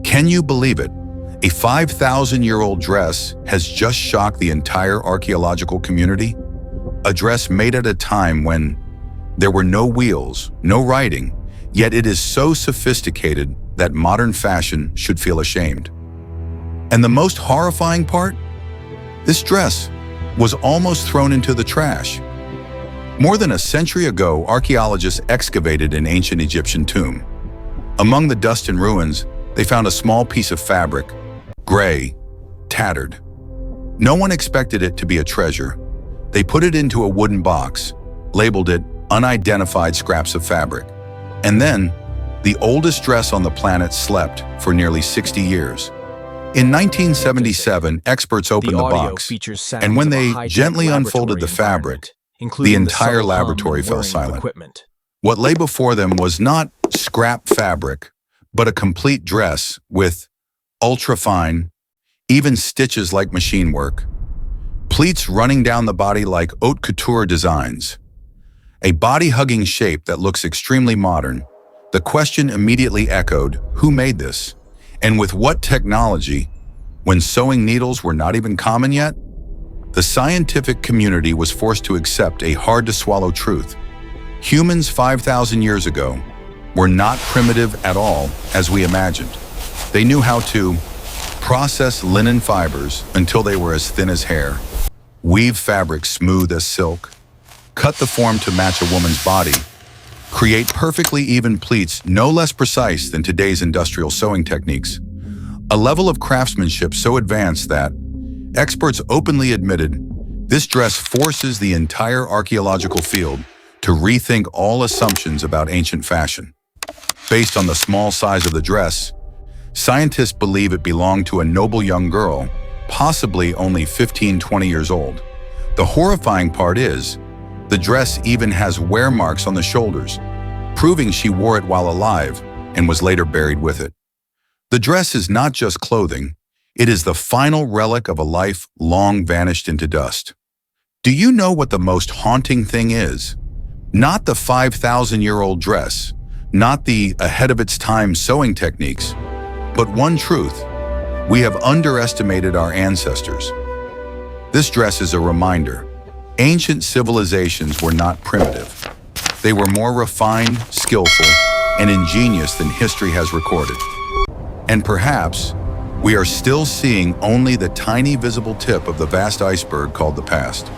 Can you believe it? A 5,000-year-old dress has just shocked the entire archaeological community. A dress made at a time when there were no wheels, no writing, yet it is so sophisticated that modern fashion should feel ashamed. And the most horrifying part? This dress was almost thrown into the trash. More than a century ago, archaeologists excavated an ancient Egyptian tomb. Among the dust and ruins, they found a small piece of fabric, gray, tattered. No one expected it to be a treasure. They put it into a wooden box, labeled it unidentified scraps of fabric. And then, the oldest dress on the planet slept for nearly 60 years. In 1977, experts opened the box, and when they gently unfolded the fabric, the entire laboratory fell silent. What lay before them was not scrap fabric, but a complete dress with ultra-fine, even stitches like machine work, pleats running down the body like haute couture designs, a body-hugging shape that looks extremely modern. The question immediately echoed, who made this? And with what technology? When sewing needles were not even common yet? The scientific community was forced to accept a hard-to-swallow truth. Humans 5,000 years ago were not primitive at all as we imagined. They knew how to process linen fibers until they were as thin as hair, weave fabric smooth as silk, cut the form to match a woman's body, create perfectly even pleats no less precise than today's industrial sewing techniques. A level of craftsmanship so advanced that experts openly admitted this dress forces the entire archaeological field to rethink all assumptions about ancient fashion. Based on the small size of the dress, scientists believe it belonged to a noble young girl, possibly only 15-20 years old. The horrifying part is, the dress even has wear marks on the shoulders, proving she wore it while alive and was later buried with it. The dress is not just clothing, it is the final relic of a life long vanished into dust. Do you know what the most haunting thing is? Not the 5,000-year-old dress, not the ahead-of-its-time sewing techniques, but one truth: we have underestimated our ancestors. This dress is a reminder. Ancient civilizations were not primitive. They were more refined, skillful, and ingenious than history has recorded. And perhaps, we are still seeing only the tiny visible tip of the vast iceberg called the past.